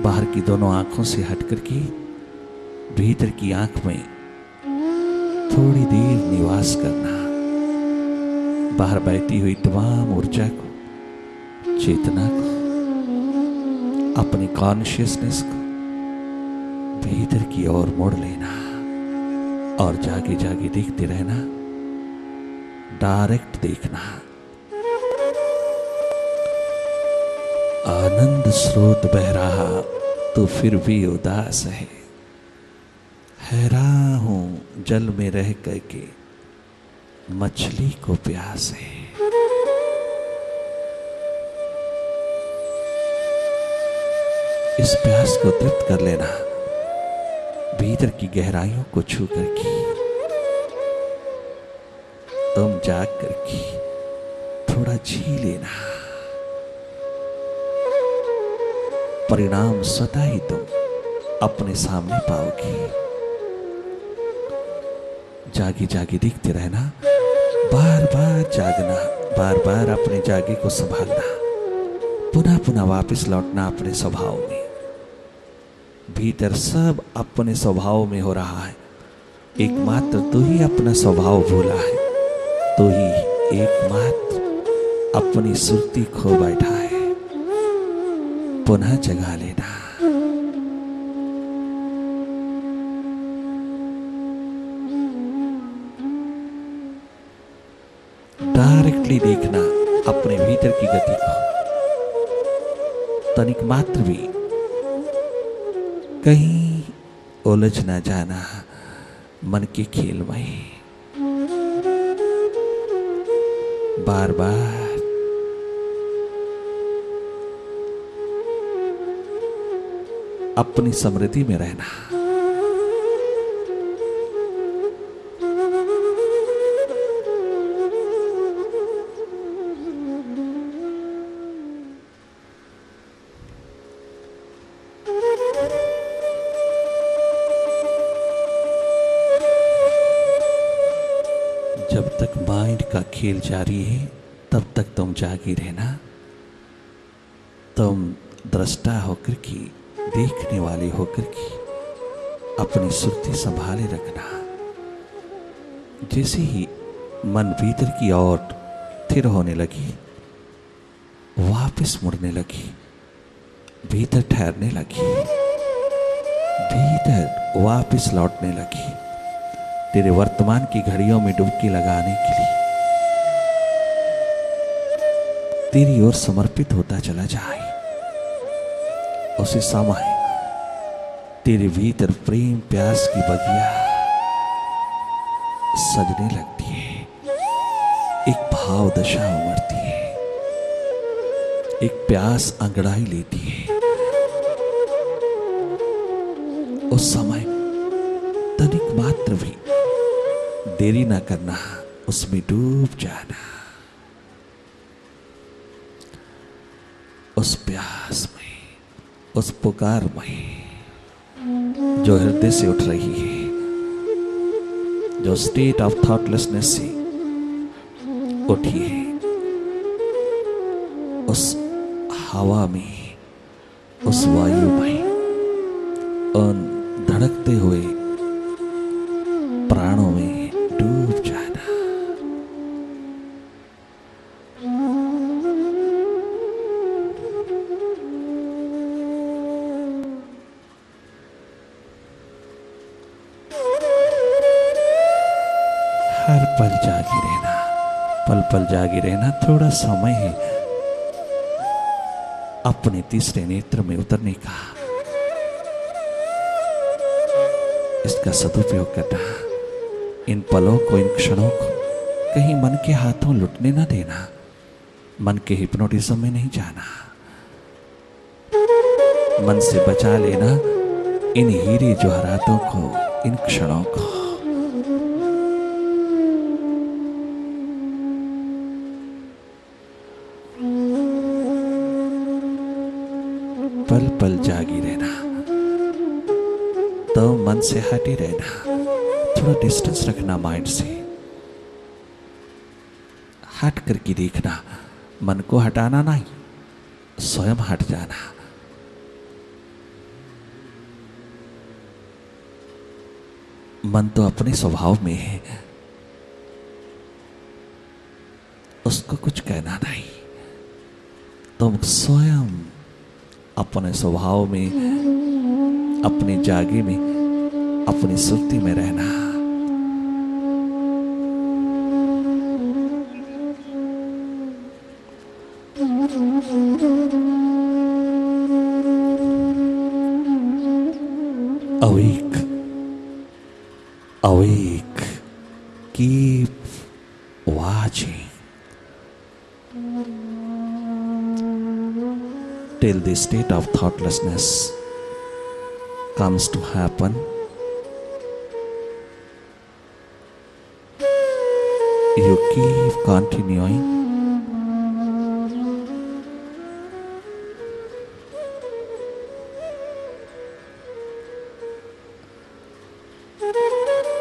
बाहर की दोनों आंखों से हट करके भीतर की आंख में थोड़ी देर निवास करना। बाहर बैठी हुई तमाम ऊर्जा को, चेतना को, अपनी कॉन्शियसनेस को भीतर की ओर मोड़ लेना और जागे जागे देखते रहना, डायरेक्ट देखना। आनंद स्रोत बह रहा तो फिर भी उदास है, हैरान हूं जल में रह करके मछली को प्यास है। इस प्यास को तृप्त कर लेना, भीतर की गहराइयों को छू करके तुम जाग करके थोड़ा जी लेना। परिणाम स्वतः ही तुम अपने सामने पाओगे। जागे जागे देखते रहना, बार बार जागना, बार बार अपने जागे को संभालना, पुनः पुनः वापस लौटना अपने स्वभाव में। भीतर सब अपने स्वभाव में हो रहा है, एकमात्र तू ही अपना स्वभाव भूला है, तू ही एकमात्र अपनी सुरती खो बैठा है। पुनः जगा लेना। डायरेक्टली देखना अपने भीतर की गति को, तनिक मात्र भी कहीं उलझ ना जाना मन के खेल में। बार बार अपनी समृद्धि में रहना। जब तक माइंड का खेल जारी है तब तक तुम जागी रहना। तुम दृष्टा होकर की, देखने वाले होकर की अपनी सुरती संभाले रखना। जैसे ही मन भीतर की ओर स्थिर होने लगी, वापस मुड़ने लगी, भीतर ठहरने लगी, भीतर वापस लौटने लगी, तेरे वर्तमान की घड़ियों में डुबकी लगाने के लिए तेरी ओर समर्पित होता चला जाए। उसी समय तेरे भीतर प्रेम प्यास की बगिया सजने लगती है, एक भाव दशा उमड़ती है, एक प्यास अंगड़ाई लेती है। उस समय तनिक मात्र भी देरी ना करना, उसमें डूब जाना। उस प्यास में, उस पुकार में जो हृदय से उठ रही है, जो स्टेट ऑफ थॉटलेसनेस से उठी है, उस हवा में, उस वायु में, उन धड़कते हुए प्राणों में डूब जाना। हर पल जागी रहना, पल पल जागी रहना। थोड़ा समय है अपने तीसरे नेत्र में उतरने का, इसका सदुपयोग करना। इन पलों को, इन क्षणों को कहीं मन के हाथों लुटने ना देना, मन के हिप्नोटिज्म में नहीं जाना। मन से बचा लेना इन हीरे जवाहरातों को, इन क्षणों को। पल पल जागी रहना, तो मन से हटे रहना, थोड़ा डिस्टेंस रखना माइंड से, हट करके देखना। मन को हटाना नहीं, स्वयं हट जाना। मन तो अपने स्वभाव में है, उसको कुछ कहना नहीं। तुम स्वयं अपने स्वभाव में, अपने जागे में, अपनी सुरती में रहना। Awake, awake, keep watching till the state of thoughtlessness comes to happen. You keep continuing.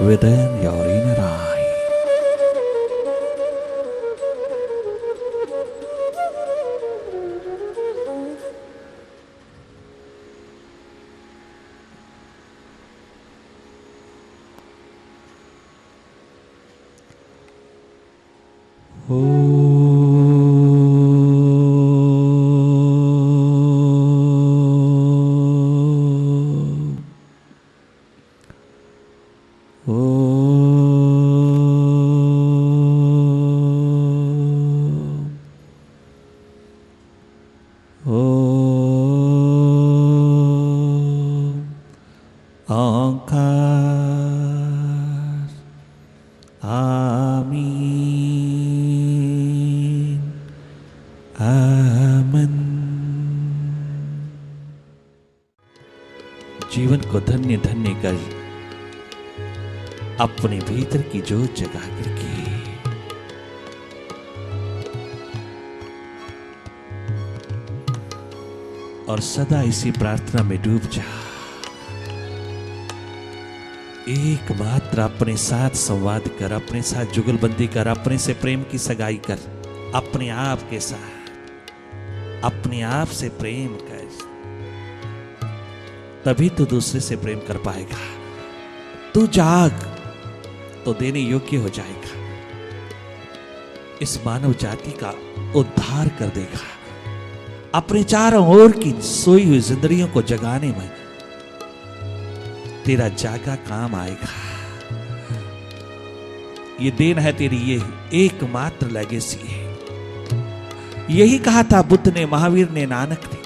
Within your inner eye. जीवन को धन्य धन्य कर अपने भीतर की जोत जगा करके और सदा इसी प्रार्थना में डूब जा। एकमात्र अपने साथ संवाद कर, अपने साथ जुगलबंदी कर, अपने से प्रेम की सगाई कर, अपने आप के साथ, अपने आप से प्रेम कर, तभी तो दूसरे से प्रेम कर पाएगा। तू जाग तो देने योग्य हो जाएगा, इस मानव जाति का उद्धार कर देगा। अपने चारों ओर की सोई हुई जिंदगियों को जगाने में तेरा जागा काम आएगा। ये देन है तेरी, ये एकमात्र लेगेसी है। यही कहा था बुद्ध ने, महावीर ने, नानक ने,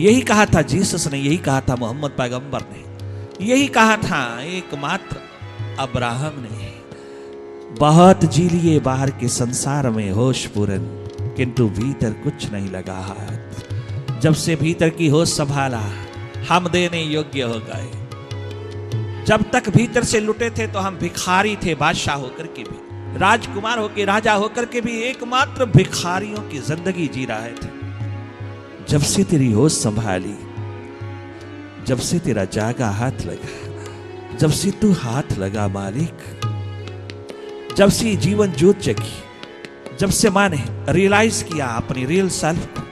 यही कहा था जीसस ने, यही कहा था मोहम्मद पैगंबर ने, यही कहा था एकमात्र अब्राहम ने। बहुत जी लिए बाहर के संसार में होश पूरन, किंतु भीतर कुछ नहीं लगा हाथ। जब से भीतर की होश संभाला, हम देने योग्य हो गए। जब तक भीतर से लुटे थे तो हम भिखारी थे, बादशाह होकर के भी, राजकुमार होकर, राजा होकर के भी एकमात्र भिखारियों की जिंदगी जी रहे थे। जब से तेरी होश संभाली, जब से तेरा जागा हाथ लगा, जब से तू हाथ लगा मालिक, जब से जीवन ज्योत जगी, जब से मैंने रियलाइज किया अपनी रियल सेल्फ को,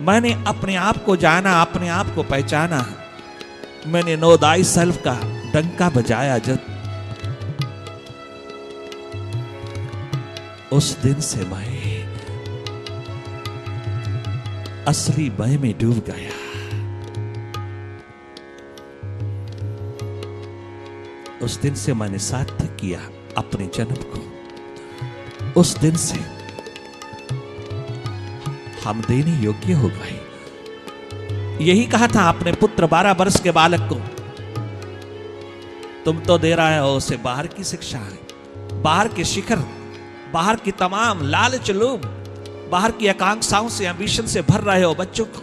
मैंने अपने आप को जाना, अपने आप को पहचाना, मैंने नो दाई सेल्फ का डंका बजाया, जब उस दिन से मैं असली मैं में डूब गया। उस दिन से मैंने सार्थक किया अपने जन्म को। उस दिन से हम देने योग्य हो गए। यही कहा था अपने पुत्र 12 वर्ष के बालक को, तुम तो दे रहे हो उसे बाहर की शिक्षा, बाहर के शिखर, बाहर की तमाम लालच, लोभ, बाहर की आकांक्षाओं से, एंबिशन से भर रहे हो बच्चों को।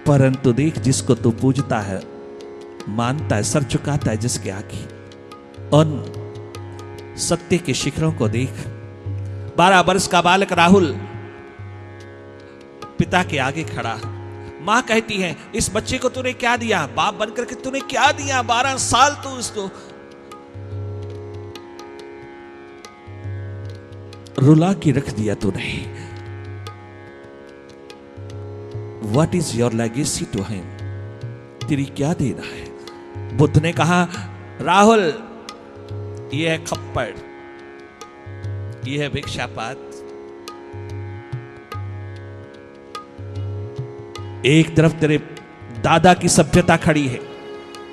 परंतु देख, जिसको तू पूजता है, मानता है, सर झुकाता है जिसके आगे, उन सत्य के शिखरों को देख। 12 वर्ष का बालक राहुल पिता के आगे खड़ा, मां कहती है, इस बच्चे को तूने क्या दिया? बाप बनकर के तूने क्या दिया? 12 साल तू इसको रुला के रख दिया तूने। What is your legacy to him? तेरी क्या देना है? बुद्ध ने कहा, राहुल ये है खप्पड़, ये है भिक्षापात्र। एक तरफ तेरे दादा की सभ्यता खड़ी है,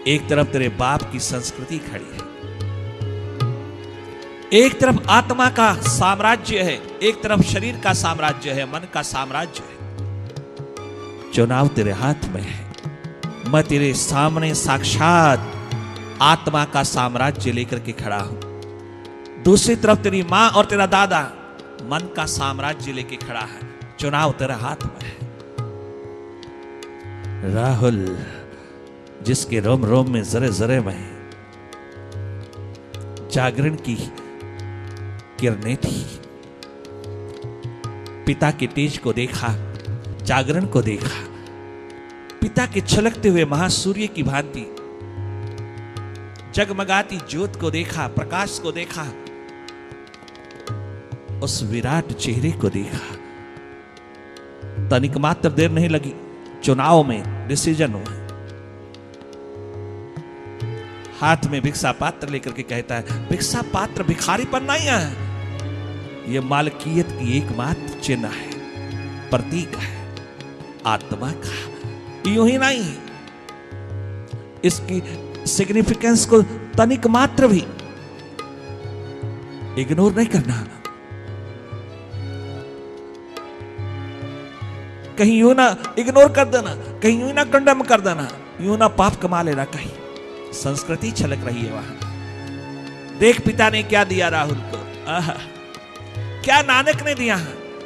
एक तरफ तेरे बाप की संस्कृति खड़ी है। एक तरफ आत्मा का साम्राज्य है, एक तरफ शरीर का साम्राज्य है, मन का साम्राज्य है। चुनाव तेरे हाथ में है। मैं तेरे सामने साक्षात आत्मा का साम्राज्य लेकर के खड़ा हूं। दूसरी तरफ तेरी मां और तेरा दादा मन का साम्राज्य लेके खड़ा है। चुनाव तेरे हाथ में है। राहुल, जिसके रोम रोम में जरे जरे में जागरण की किरणें थी, पिता के तेज को देखा, जागरण को देखा, पिता के छलकते हुए महासूर्य की भांति जगमगाती ज्योत को देखा, प्रकाश को देखा, उस विराट चेहरे को देखा। तनिक मात्र देर नहीं लगी, चुनाव में डिसीजन हुआ। हाथ में भिक्षा पात्र लेकर के कहता है, भिक्षा पात्र भिखारीपन नहीं है, यह मालकियत की एकमात्र चिन्ह है, प्रतीक है आत्मा का। यूं ही नहीं, इसकी सिग्निफिकेंस को तनिक मात्र भी इग्नोर नहीं करना। कहीं यूं ना इग्नोर कर देना, कहीं यूं ना कंडेम कर देना, यूं ना पाप कमा लेना। कहीं संस्कृति छलक रही है वहां। देख पिता ने क्या दिया राहुल को, आहा, क्या नानक ने दिया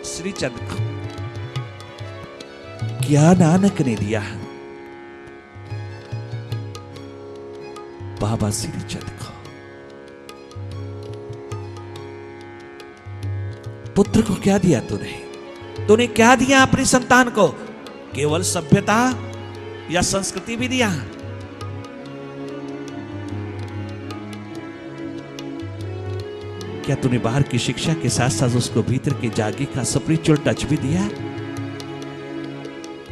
श्रीचंद को, क्या नानक ने दिया बाबा श्रीचंद को। पुत्र को क्या दिया तूने क्या दिया अपनी संतान को? केवल सभ्यता या संस्कृति भी दिया? क्या तूने बाहर की शिक्षा के साथ साथ उसको भीतर के जागे का स्पिरिचुअल टच भी दिया,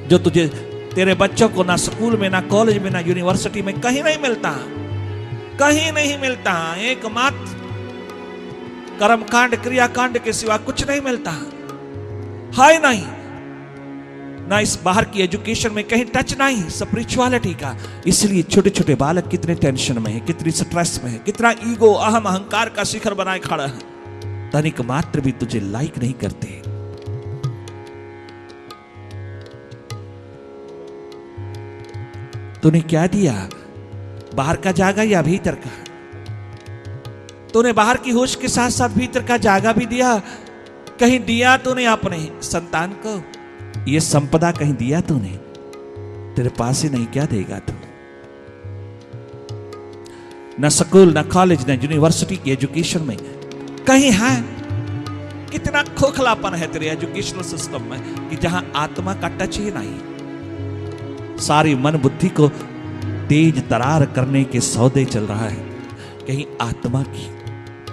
जो तुझे तेरे बच्चों को ना स्कूल में, ना कॉलेज में, ना यूनिवर्सिटी में कहीं नहीं मिलता, कहीं नहीं मिलता। एकमात्र कर्मकांड क्रियाकांड के सिवा कुछ नहीं मिलता, हाय नहीं ना इस बाहर की एजुकेशन में कहीं टच नहीं स्पिरिचुअलिटी का। इसलिए छोटे छोटे बालक कितने टेंशन में है, कितनी स्ट्रेस में है, कितना ईगो अहम अहंकार का शिखर बनाए खड़ा है, तनिक मात्र भी तुझे लाइक नहीं करते। तूने क्या दिया? बाहर का जागा या भीतर का? तूने बाहर की होश के साथ साथ भीतर का जागा भी दिया? कहीं दिया तूने अपने संतान को ये संपदा? कहीं दिया तूने? तेरे पास ही नहीं, क्या देगा तू? न स्कूल, न कॉलेज, न यूनिवर्सिटी की एजुकेशन में कहीं है। कितना खोखलापन है तेरे एजुकेशनल सिस्टम में कि जहां आत्मा का टच ही नहीं। सारी मन बुद्धि को तेज तरार करने के सौदे चल रहा है। कहीं आत्मा की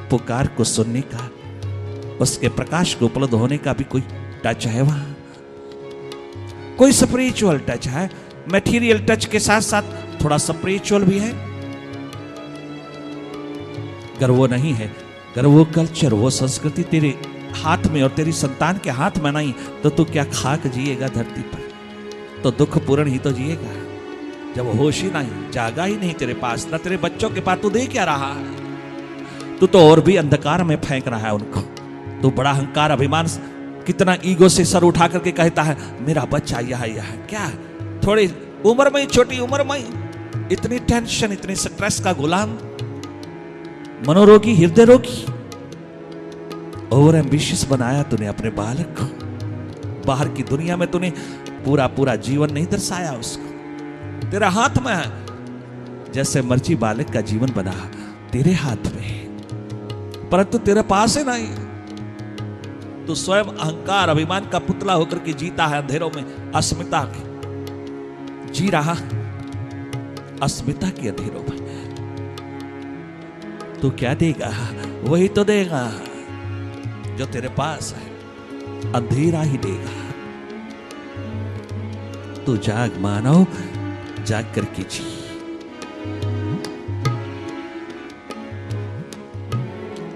पुकार को सुनने का, उसके प्रकाश को उपलब्ध होने का भी कोई टच है वहां? कोई स्पिरिचुअल टच है? मटेरियल टच के साथ साथ थोड़ा स्पिरिचुअल भी है? अगर वो नहीं है, अगर वो कल्चर, वो संस्कृति तेरे हाथ में और तेरी संतान के हाथ में नहीं, तो तू क्या खाक जिएगा धरती पर? तो दुख पूर्ण ही तो जिएगा। जब होश ही नहीं, जागा ही नहीं तेरे पास, न तेरे बच्चों के पास, तू दे क्या रहा है? तू तो और भी अंधकार में फेंक रहा है उनको। तू बड़ा अहंकार, अभिमान, कितना ईगो से सर उठा करके कहता है मेरा बच्चा यह क्या? थोड़ी उम्र में, छोटी उम्र में इतनी टेंशन, इतनी स्ट्रेस का गुलाम, मनोरोगी, हृदय रोगी, ओवर एम्बिशियस बनाया तूने अपने बालक को। बाहर की दुनिया में तूने पूरा पूरा जीवन नहीं दर्शाया उसको। तेरा हाथ में है, जैसे मर्जी बालक का जीवन बना तेरे हाथ में, परंतु तेरे पास है नहीं। तू स्वयं अहंकार, अभिमान का पुतला होकर के जीता है अंधेरों में, अस्मिता के जी रहा, अस्मिता के अंधेरों में। तू क्या देगा? वही तो देगा जो तेरे पास है, अंधेरा ही देगा। तू जाग मानव, जाग करके जी।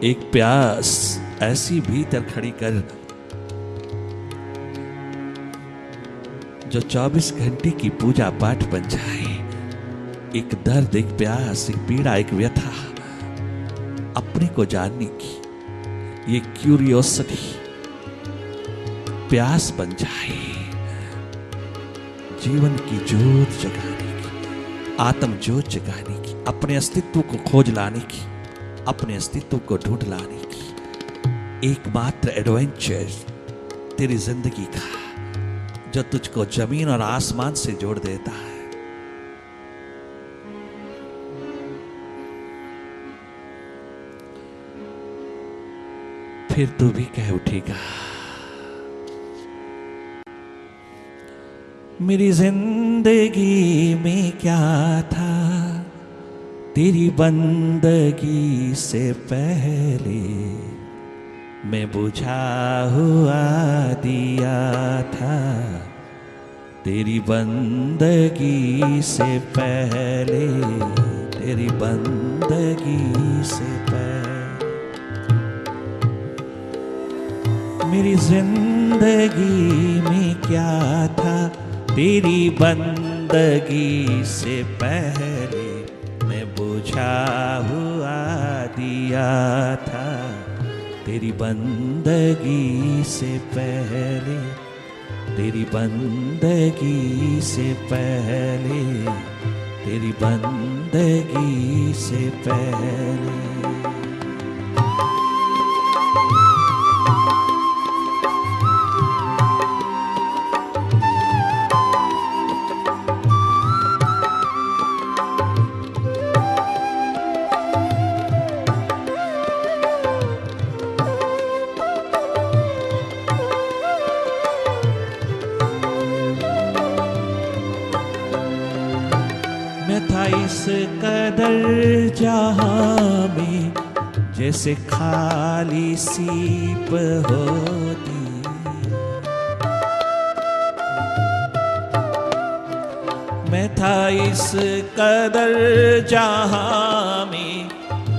एक प्यास ऐसी भीतर खड़ी कर जो 24 घंटे की पूजा पाठ बन जाए। एक दर्द, एक प्यास, एक पीड़ा, एक व्यथा अपने को जानने की, ये क्यूरियोसिटी प्यास बन जाए। जीवन की जोत जगाने की, आत्म जोत जगाने की, अपने अस्तित्व को खोज लाने की, अपने अस्तित्व को ढूंढ लाने की एकमात्र एडवेंचर तेरी जिंदगी का, जो तुझको जमीन और आसमान से जोड़ देता है। फिर तू भी कह उठेगा, मेरी जिंदगी में क्या था तेरी बंदगी से पहले, मैं बुझा हुआ दिया था तेरी बंदगी से पहले, तेरी बंदगी से पहले। मेरी जिंदगी में क्या था तेरी बंदगी से पहले, मैं बुझा हुआ दिया था तेरी बंदगी से पहले, तेरी बंदगी से पहले, तेरी बंदगी से पहले। इस कदर जहां में जैसे खाली सीप होती, मैं था इस कदर जहां में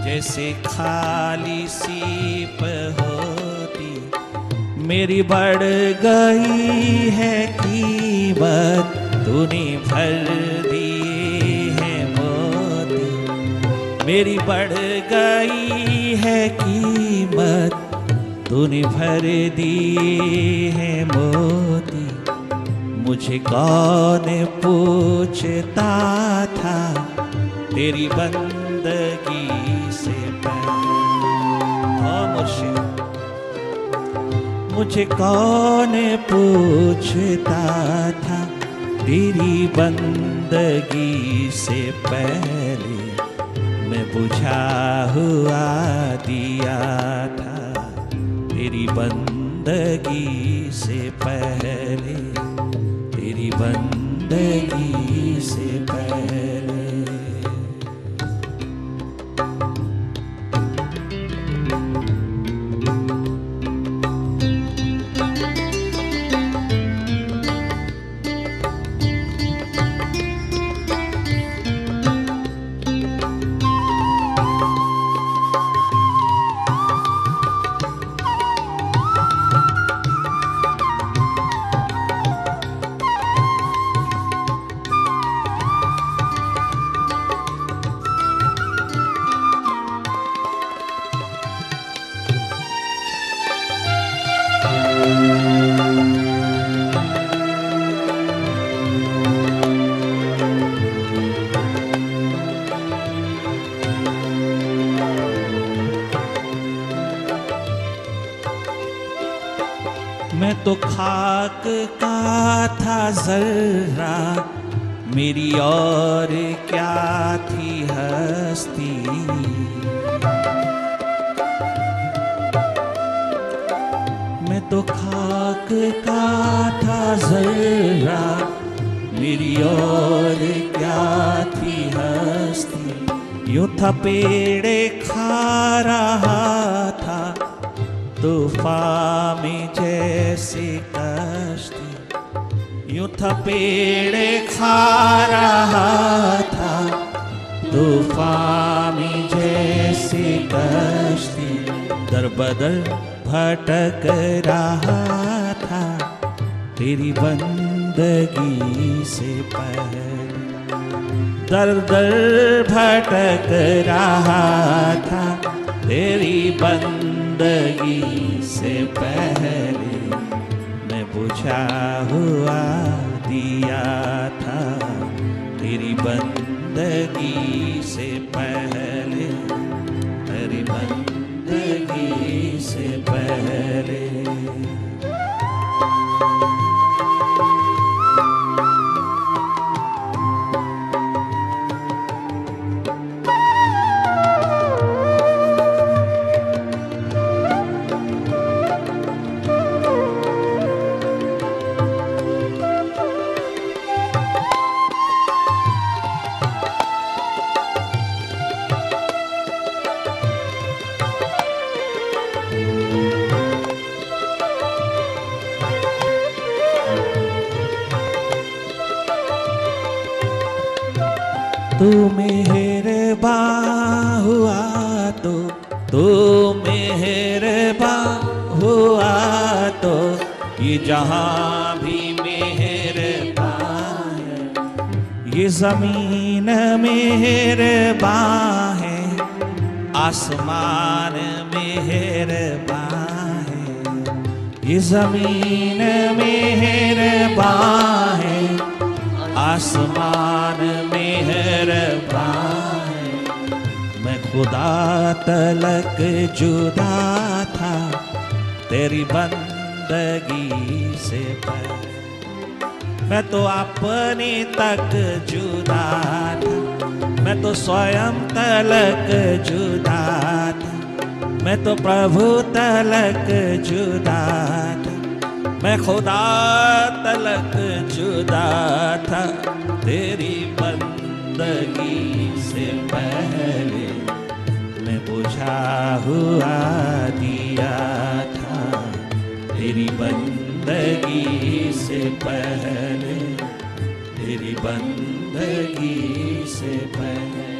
जैसे खाली सीप होती, मेरी बढ़ गई है कीमत तूने भर दी, मेरी बढ़ गई है कीमत तूने भर दी है मोती। मुझे कौन पूछता था तेरी बंदगी से पहले, मुझे कौन पूछता था तेरी बंदगी से पहले, मैं बुझा हुआ दिया था तेरी बंदगी से पहले, तेरी बंदगी से पहले। मैं तो खाक का था जर्रा, मेरी और क्या थी हस्ती। मैं तो खाक का था जर्रा, मेरी और क्या थी हस्ती। यूं था पेड़े खा रहा था तूफान में जैसे कश्ती, यूं था पेड़े खा रहा था तूफान में जैसे कश्ती। बदर भटक रहा था तेरी बंदगी से पहले, दर दर भटक रहा था तेरी बंदगी से पहले, मैं बुझा हुआ दिया था तेरी बंदगी से पहले, तेरी बंदगी से पहले। तू मेहरबान हुआ तू मेहरबान हुआ तो ये जहां भी मेहरबान है, ये जमीन मेहरबान है, आसमान मेहरबान है, ये जमीन मेहरबान है, आसमान मेहरबान है। मैं खुदा तलक जुदा था तेरी बंदगी से पहले, मैं तो अपने तक जुदा था, मैं तो स्वयं तलक जुदा था, मैं तो प्रभु तलक जुदा था, मैं खुदा तलक जुदा था तेरी बंदगी से पहले, मैं बुझा हुआ दिया था तेरी बंदगी से पहले, तेरी बंदगी से पहले।